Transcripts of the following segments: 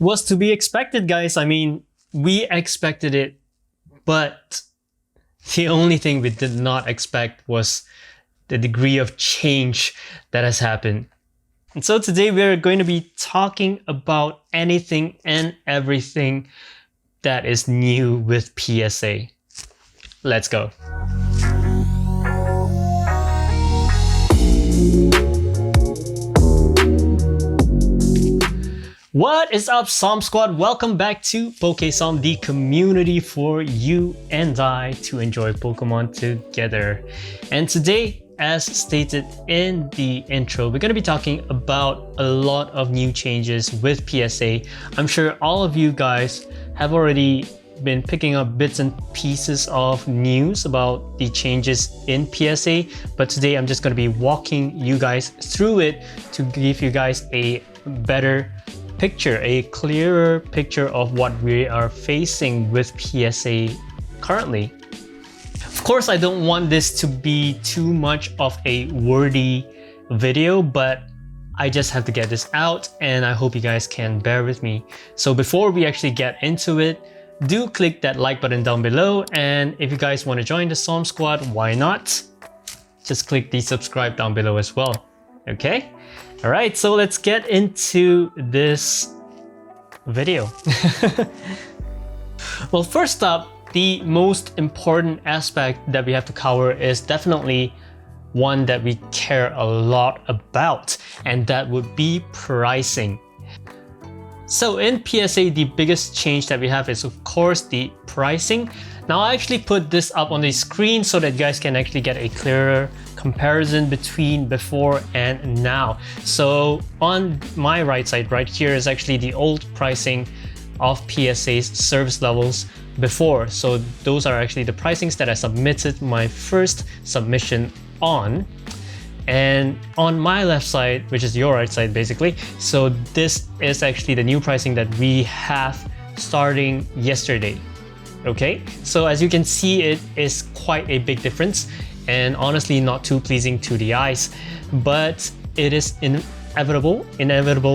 Was to be expected, guys. I mean, we expected it, but the only thing we did not expect was the degree of change that has happened. And so today we're going to be talking about anything and everything that is new with PSA. Let's go. What is up, Somm Squad? Welcome back to PokeSomm, the community for you and I to enjoy Pokemon together. And today, as stated in the intro, we're going to be talking about a lot of new changes with PSA. I'm sure all of you guys have already been picking up bits and pieces of news about the changes in PSA, but today I'm just going to be walking you guys through it to give you guys a better picture, a clearer picture of what we are facing with PSA currently. Of course, I don't want this to be too much of a wordy video, but I just have to get this out and I hope you guys can bear with me. So before we actually get into it, do click that like button down below, and if you guys want to join the Somm Squad, why not? Just click the subscribe down below as well. Okay? Alright, so let's get into this video. Well, first up, the most important aspect that we have to cover is definitely one that we care a lot about, and that would be pricing. So in PSA, the biggest change that we have is of course the pricing. Now I actually put this up on the screen so that you guys can actually get a clearer comparison between before and now. So on my right side right here is actually the old pricing of PSA's service levels before. So those are actually the pricings that I submitted my first submission on. And on my left side, which is your right side basically, so this is actually the new pricing that we have starting yesterday. Okay, so as you can see, it is quite a big difference and honestly not too pleasing to the eyes, but it is inevitable,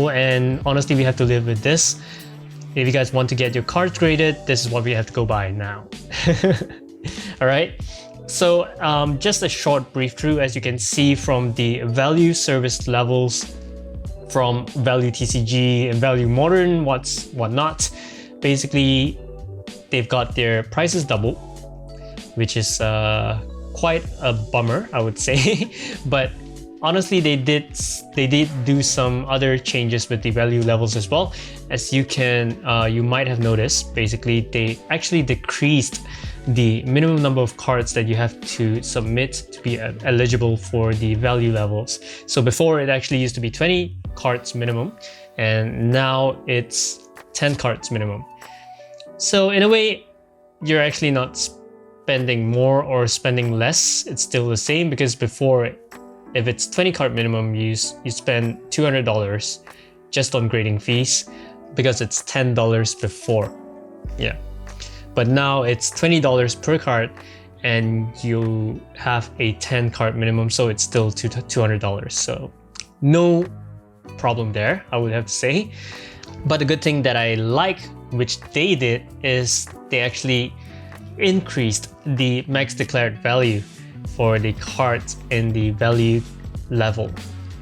and honestly we have to live with this. If you guys want to get your cards graded, this is what we have to go by now. All right. So just a short brief through, as you can see from the value service levels from value TCG and value modern, whatnot, basically they've got their prices double, which is quite a bummer, I would say. But honestly, they did do some other changes with the value levels as well. As you might have noticed, basically they actually decreased the minimum number of cards that you have to submit to be eligible for the value levels. So before it actually used to be 20 cards minimum, and now it's 10 cards minimum. So in a way, you're actually not spending more or spending less. It's still the same, because before, if it's 20 card minimum, you spend $200 just on grading fees, because it's $10 before. Yeah. But now it's $20 per card and you have a 10 card minimum, so it's still $200. So no problem there, I would have to say. But the good thing that I like, which they did, is they actually increased the max declared value for the cards in the value level,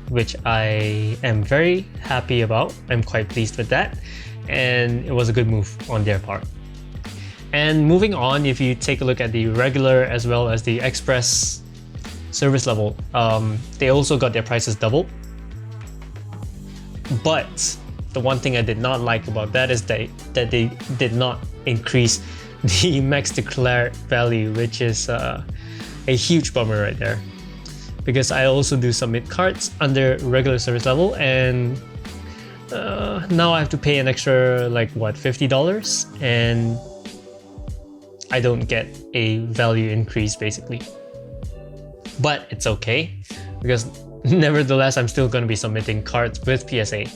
which I am very happy about. I'm quite pleased with that, and it was a good move on their part. And moving on, if you take a look at the regular as well as the express service level, they also got their prices doubled. But the one thing I did not like about that is that they did not increase the max declared value, which is a huge bummer right there. Because I also do submit cards under regular service level, and now I have to pay an extra like what, $50, and I don't get a value increase basically. But it's okay, because nevertheless I'm still going to be submitting cards with PSA.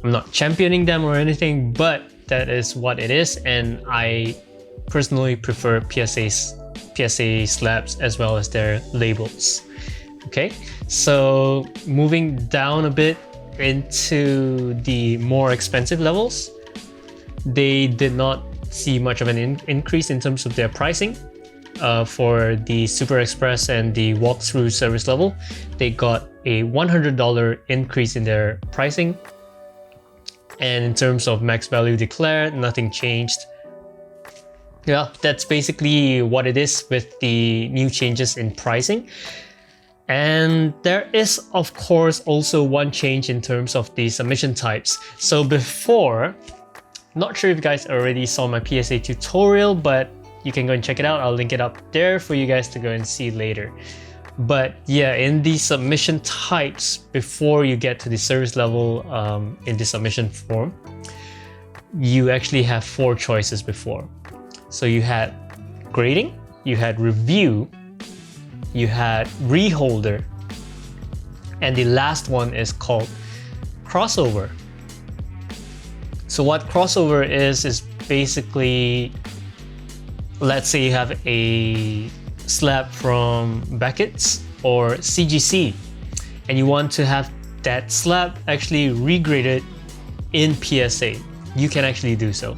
I'm not championing them or anything, but that is what it is, and I personally prefer PSA slabs as well as their labels. Okay, so moving down a bit into the more expensive levels, they did not see much of an increase in terms of their pricing. For the Super Express and the walkthrough service level, they got a $100 increase in their pricing. And in terms of max value declared, nothing changed. Yeah, that's basically what it is with the new changes in pricing. And there is, of course, also one change in terms of the submission types. So before, not sure if you guys already saw my PSA tutorial, but you can go and check it out. I'll link it up there for you guys to go and see later. But yeah, in the submission types, before you get to the service level in the submission form, you actually have 4 choices before. So you had grading, you had review, you had reholder, and the last one is called crossover. So what crossover is basically, let's say you have a slab from Beckett's or CGC and you want to have that slab actually regraded in PSA. You can actually do so.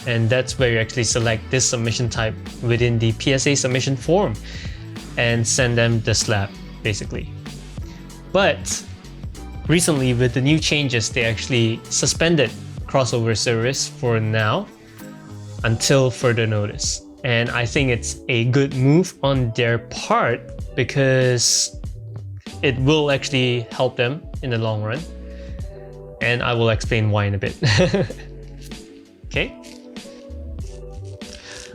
And that's where you actually select this submission type within the PSA submission form and send them the slab, basically. But recently, with the new changes, they actually suspended crossover service for now until further notice. And I think it's a good move on their part because it will actually help them in the long run. And I will explain why in a bit. Okay.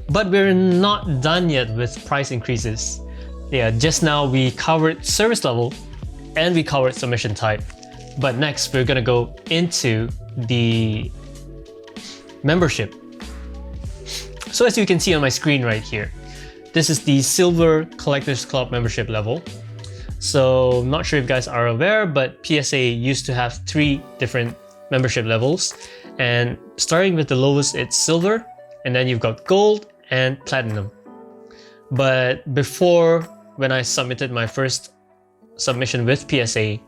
But we're not done yet with price increases. Yeah, just now we covered service level and we covered submission type. But next we're gonna go into the membership. So as you can see on my screen right here, this is the Silver Collectors Club membership level. So I'm not sure if you guys are aware, but PSA used to have 3 different membership levels. And starting with the lowest, it's Silver, and then you've got Gold and Platinum. But before, when I submitted my first submission with PSA,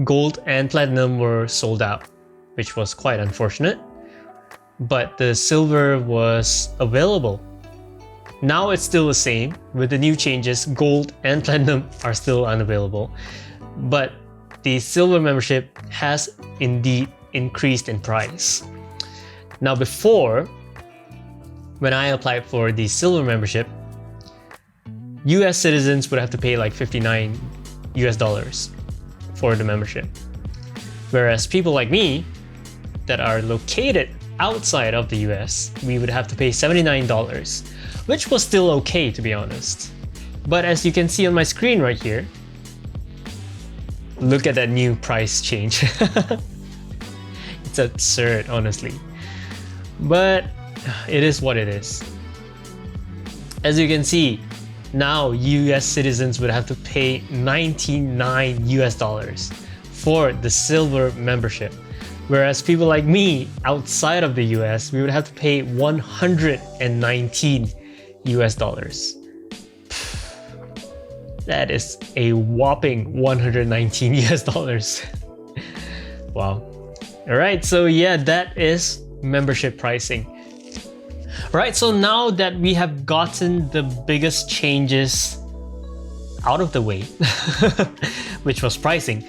Gold and Platinum were sold out, which was quite unfortunate. But the Silver was available. Now it's still the same. With the new changes, Gold and Platinum are still unavailable. But the Silver membership has indeed increased in price. Now before, when I applied for the Silver membership, US citizens would have to pay like $59 for the membership. Whereas people like me that are located outside of the US, we would have to pay $79, which was still okay, to be honest. But as you can see on my screen right here, look at that new price change. It's absurd, honestly. But it is what it is. As you can see, now US citizens would have to pay $99 for the Silver membership. Whereas people like me outside of the US, we would have to pay $119. That is a whopping $119. Wow. All right, so yeah, that is membership pricing. All right, so now that we have gotten the biggest changes out of the way, which was pricing,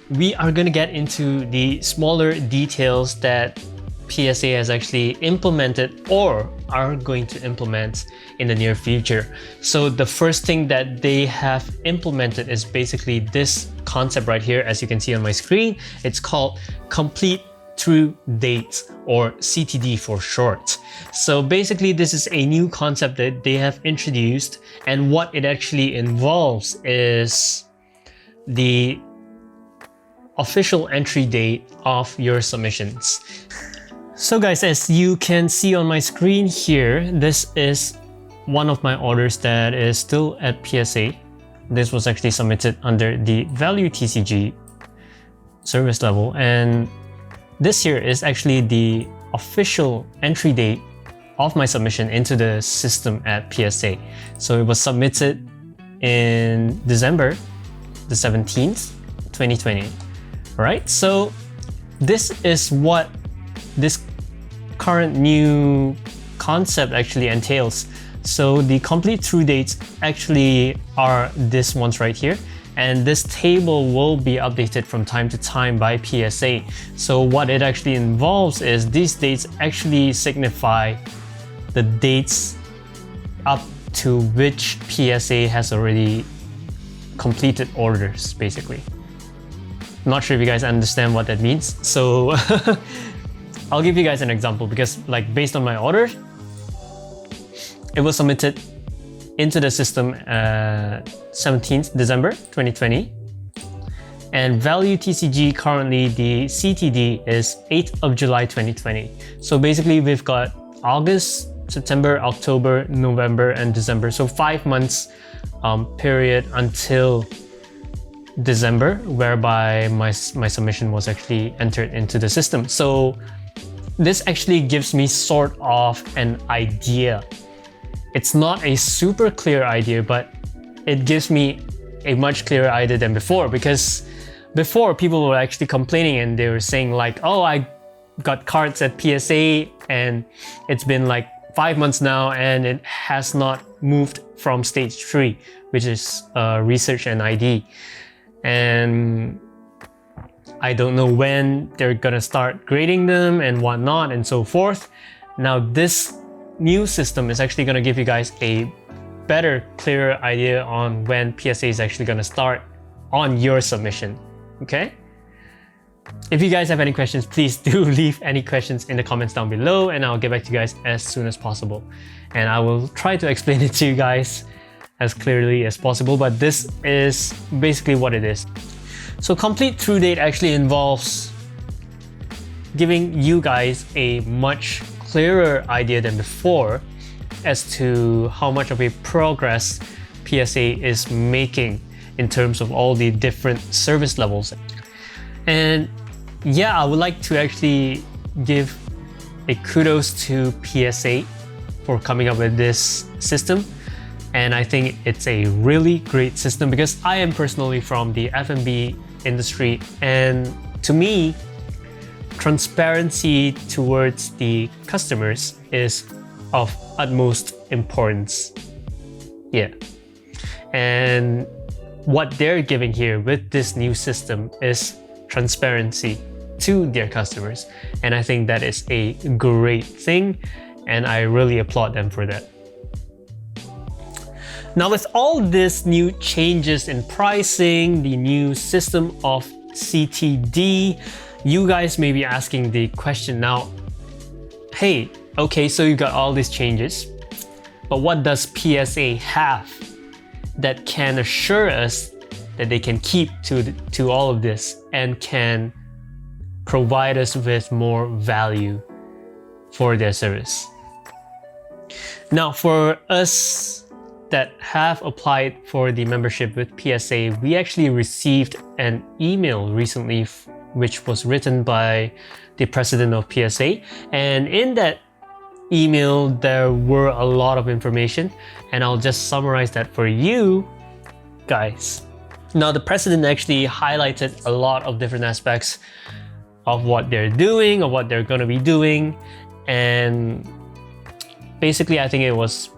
we are going to get into the smaller details that PSA has actually implemented or are going to implement in the near future. So the first thing that they have implemented is basically this concept right here, as you can see on my screen. It's called Complete Through Date, or CTD for short. So basically this is a new concept that they have introduced, and what it actually involves is the official entry date of your submissions. So guys, as you can see on my screen here, this is one of my orders that is still at PSA. This was actually submitted under the value TCG service level, and this here is actually the official entry date of my submission into the system at PSA. So it was submitted in December the 17th, 2020. All right, so this is what this current new concept actually entails. So the complete true dates actually are this ones right here. And this table will be updated from time to time by PSA. So what it actually involves is these dates actually signify the dates up to which PSA has already completed orders, basically. I'm not sure if you guys understand what that means. So I'll give you guys an example, because like based on my order, it was submitted into the system 17th December 2020. And value TCG currently, the CTD is 8th of July 2020. So basically we've got August, September, October, November, and December. So 5 months period until December, whereby my submission was actually entered into the system. So this actually gives me sort of an idea. It's not a super clear idea, but it gives me a much clearer idea than before, because before people were actually complaining and they were saying like, oh, I got cards at PSA and it's been like 5 months now and it has not moved from stage 3, which is research and ID. And I don't know when they're gonna start grading them and whatnot and so forth. Now this new system is actually gonna give you guys a better, clearer idea on when PSA is actually gonna start on your submission, okay? If you guys have any questions, please do leave any questions in the comments down below and I'll get back to you guys as soon as possible. And I will try to explain it to you guys as clearly as possible, but this is basically what it is. So complete true date actually involves giving you guys a much clearer idea than before as to how much of a progress PSA is making in terms of all the different service levels. And yeah, I would like to actually give a kudos to PSA for coming up with this system. And I think it's a really great system because I am personally from the F&B industry, and to me, transparency towards the customers is of utmost importance. Yeah. And what they're giving here with this new system is transparency to their customers. And I think that is a great thing, and I really applaud them for that. Now, with all this new changes in pricing, the new system of CTD, you guys may be asking the question now, hey, okay, so you got all these changes, but what does PSA have that can assure us that they can keep to all of this and can provide us with more value for their service? Now, for us that have applied for the membership with PSA, we actually received an email recently which was written by the president of PSA, and in that email there were a lot of information, and I'll just summarize that for you guys. Now, the president actually highlighted a lot of different aspects of what they're doing, or what they're going to be doing, and basically I think it was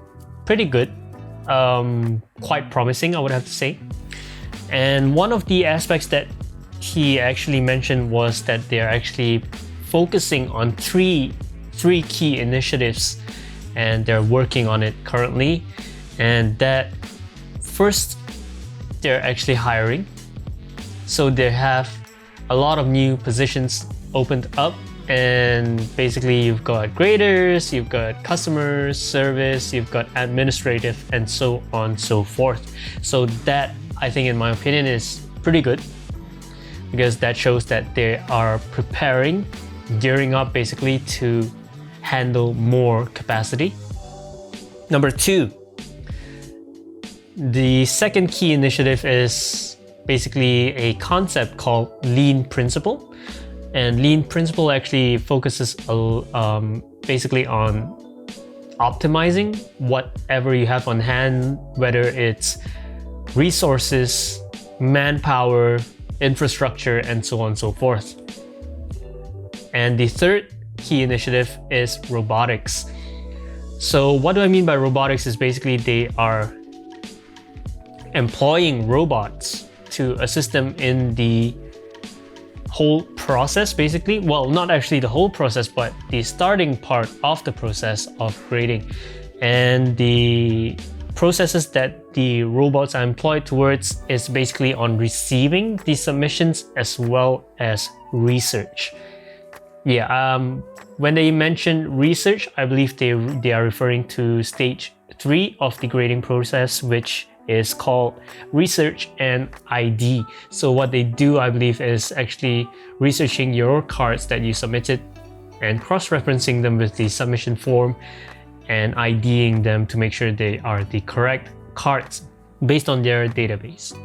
pretty good, quite promising, I would have to say. And one of the aspects that he actually mentioned was that they're actually focusing on three key initiatives, and they're working on it currently. And that first, they're actually hiring. So they have a lot of new positions opened up, and basically you've got graders, you've got customer service, you've got administrative, and so on and so forth. So that, I think in my opinion, is pretty good, because that shows that they are preparing, gearing up basically to handle more capacity. Number 2, the second key initiative is basically a concept called Lean Principle. And Lean Principle actually focuses basically on optimizing whatever you have on hand, whether it's resources, manpower, infrastructure, and so on and so forth. And the third key initiative is robotics. So what do I mean by robotics is basically they are employing robots to assist them in the whole process, basically. Well, not actually the whole process, but the starting part of the process of grading. And the processes that the robots are employed towards is basically on receiving the submissions as well as research. Yeah, when they mention research, I believe they are referring to stage 3 of the grading process, which is called research and ID. So what they do, I believe, is actually researching your cards that you submitted and cross-referencing them with the submission form and IDing them to make sure they are the correct cards based on their database.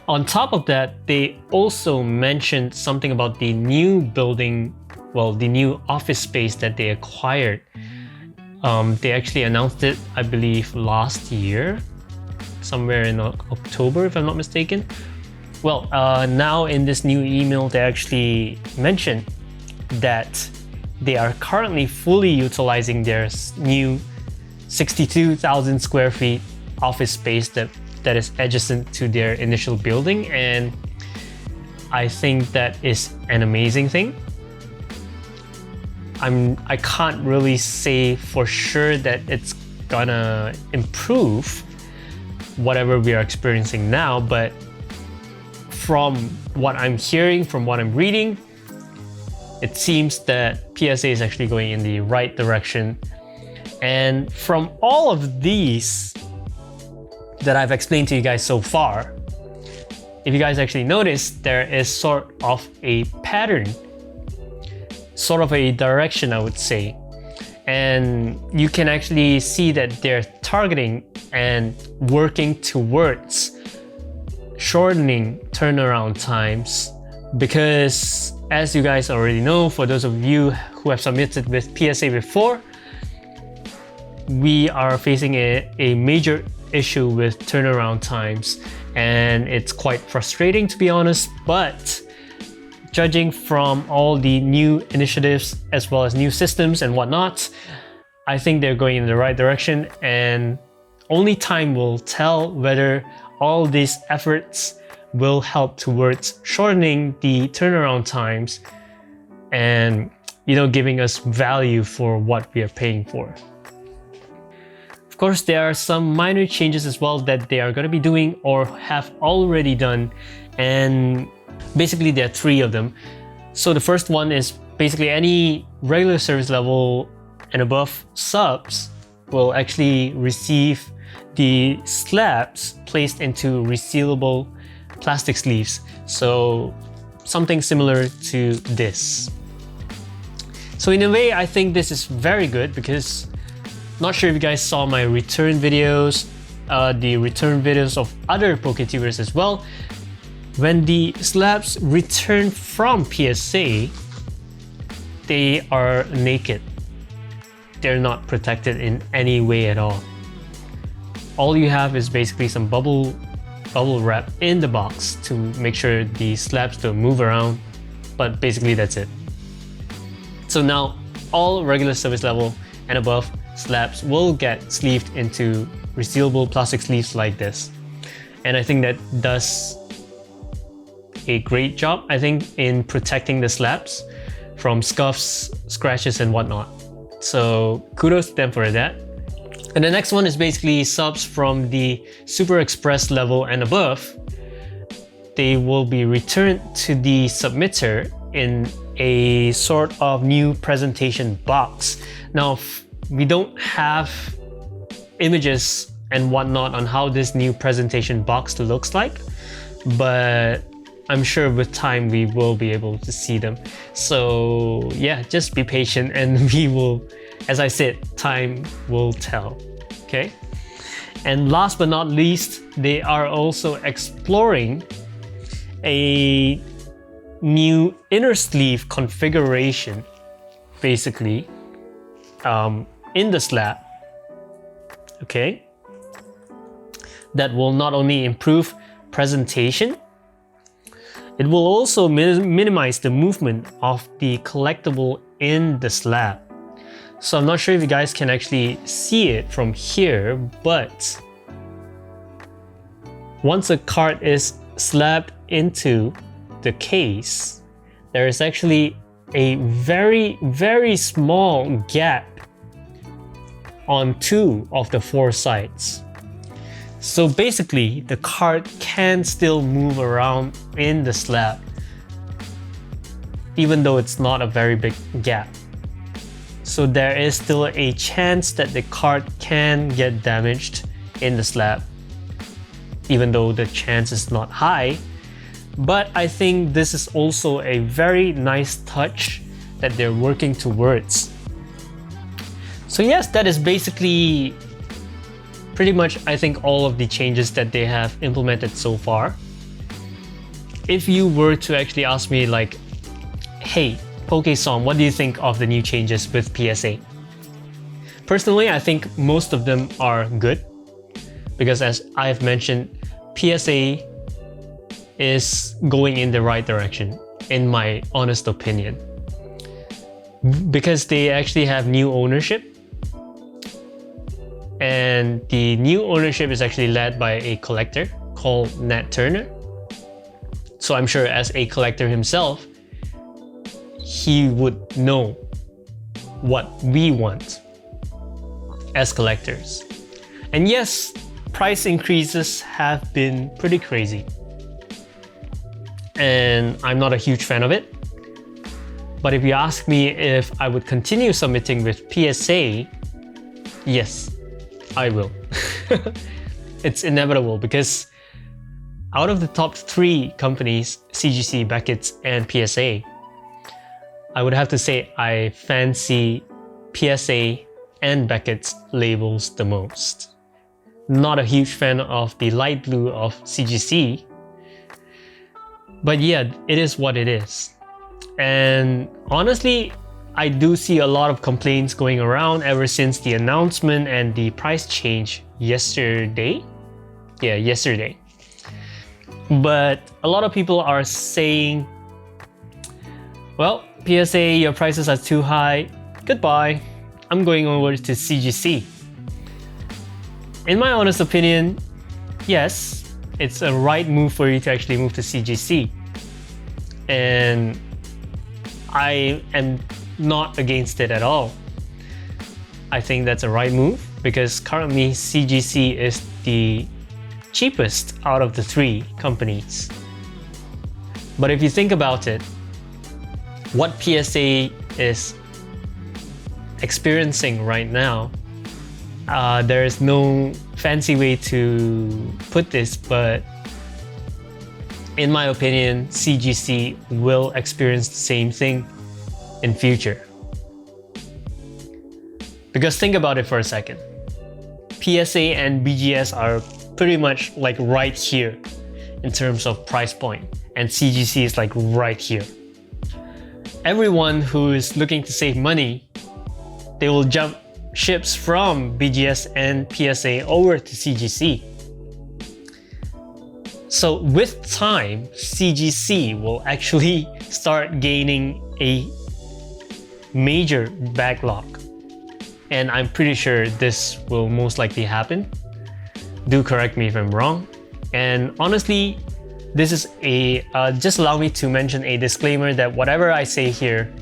On top of that, they also mentioned something about the new building, well, the new office space that they acquired. They actually announced it, I believe, last year, somewhere in October, if I'm not mistaken. Well, now in this new email, they actually mentioned that they are currently fully utilizing their new 62,000 square feet office space that is adjacent to their initial building, and I think that is an amazing thing. I can't really say for sure that it's gonna improve whatever we are experiencing now, but from what I'm hearing, from what I'm reading, it seems that PSA is actually going in the right direction. And from all of these that I've explained to you guys so far, if you guys actually notice, there is sort of a pattern, sort of a direction, I would say. And you can actually see that they're targeting and working towards shortening turnaround times, because as you guys already know, for those of you who have submitted with PSA before, we are facing a major issue with turnaround times, and it's quite frustrating, to be honest. But judging from all the new initiatives as well as new systems and whatnot, I think they're going in the right direction, and only time will tell whether all these efforts will help towards shortening the turnaround times and, giving us value for what we are paying for. Of course, there are some minor changes as well that they are going to be doing or have already done, and basically there are 3 of them. So the first one is basically any regular service level and above subs will actually receive the slabs placed into resealable plastic sleeves. So something similar to this. So in a way, I think this is very good, because not sure if you guys saw my return videos, the return videos of other PokeTubers as well. When the slabs return from PSA, they are naked. They're not protected in any way at all. All you have is basically some bubble wrap in the box to make sure the slabs don't move around, but basically that's it. So now all regular service level and above slabs will get sleeved into resealable plastic sleeves like this. And I think that does a great job, I think, in protecting the slabs from scuffs, scratches and whatnot. So kudos to them for that. And the next one is basically subs from the Super Express level and above. They will be returned to the submitter in a sort of new presentation box. Now, we don't have images and whatnot on how this new presentation box looks like, but I'm sure with time we will be able to see them. So yeah, just be patient and we will, as I said, time will tell, okay? And last but not least, they are also exploring a new inner sleeve configuration, basically, in the slab, okay? That will not only improve presentation, it will also minimize the movement of the collectible in the slab. So I'm not sure if you guys can actually see it from here, but once a card is slabbed into the case, there is actually a very, very small gap on 2 of the 4 sides. So basically, the card can still move around in the slab, even though it's not a very big gap. So there is still a chance that the card can get damaged in the slab, even though the chance is not high. But I think this is also a very nice touch that they're working towards. So yes, that is basically pretty much, I think, all of the changes that they have implemented so far. If you were to actually ask me like, hey, PokeSomm, what do you think of the new changes with PSA? Personally, I think most of them are good, because as I've mentioned, PSA is going in the right direction, in my honest opinion. Because they actually have new ownership, and the new ownership is actually led by a collector called Nat Turner. So I'm sure as a collector himself, he would know what we want as collectors. And yes, price increases have been pretty crazy, and I'm not a huge fan of it. But if you ask me if I would continue submitting with PSA, yes, I will. It's inevitable, because out of the top 3 companies, CGC, Beckett's, and PSA, I would have to say I fancy PSA and Beckett's labels the most. Not a huge fan of the light blue of CGC, but yeah, it is what it is. And honestly, I do see a lot of complaints going around ever since the announcement and the price change yesterday. Yeah, yesterday. But a lot of people are saying, well, PSA, your prices are too high. Goodbye. I'm going over to CGC. In my honest opinion, yes, it's a right move for you to actually move to CGC. And I am not against it at all. I think that's a right move, because currently CGC is the cheapest out of the 3 companies. But if you think about it, what PSA is experiencing right now, there is no fancy way to put this, but in my opinion, CGC will experience the same thing in future. Because think about it for a second. PSA and BGS are pretty much like right here in terms of price point, and CGC is like right here. Everyone who is looking to save money, they will jump ships from BGS and PSA over to CGC. So with time, CGC will actually start gaining a major backlog. And I'm pretty sure this will most likely happen. Do correct me if I'm wrong. And honestly, this is just allow me to mention a disclaimer that whatever I say here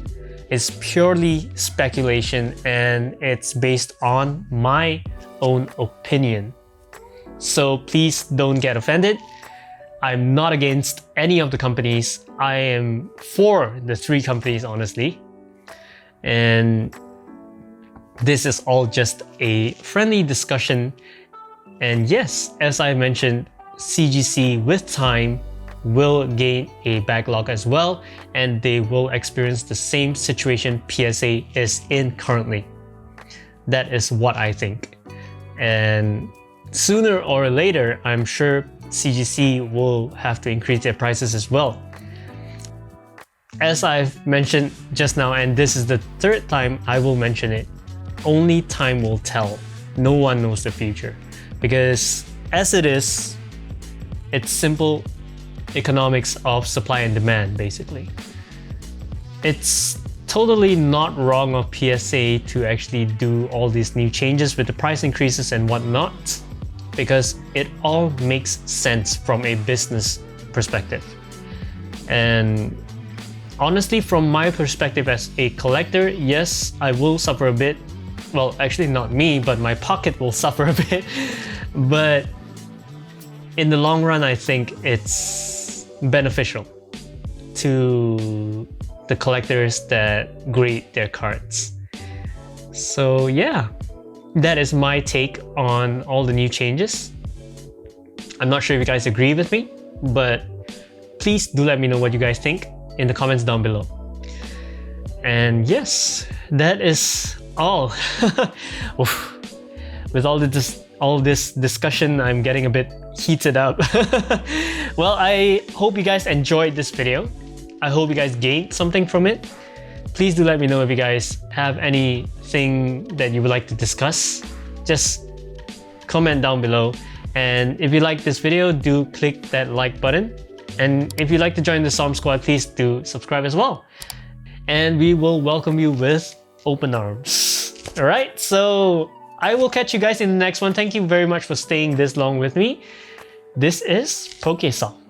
is purely speculation, and it's based on my own opinion. So please don't get offended. I'm not against any of the companies. I am for the 3 companies, honestly. And this is all just a friendly discussion. And yes, as I mentioned, CGC with time will gain a backlog as well, and they will experience the same situation PSA is in currently. That is what I think. And sooner or later, I'm sure CGC will have to increase their prices as well. As I've mentioned just now, and this is the 3rd time I will mention it, only time will tell. No one knows the future. Because as it is, it's simple economics of supply and demand, basically. It's totally not wrong of PSA to actually do all these new changes with the price increases and whatnot, because it all makes sense from a business perspective. And honestly, from my perspective as a collector, yes, I will suffer a bit. Well, actually not me, but my pocket will suffer a bit. But in the long run, I think it's beneficial to the collectors that grade their cards. So yeah, that is my take on all the new changes. I'm not sure if you guys agree with me, but please do let me know what you guys think in the comments down below. And yes, that is all. With all this discussion, I'm getting a bit heated up. Well, I hope you guys enjoyed this video. I hope you guys gained something from it. Please do let me know if you guys have anything that you would like to discuss. Just comment down below. And if you like this video, do click that like button. And if you'd like to join the Somm Squad, please do subscribe as well. And we will welcome you with open arms. Alright, so I will catch you guys in the next one. Thank you very much for staying this long with me. This is PokeSomm.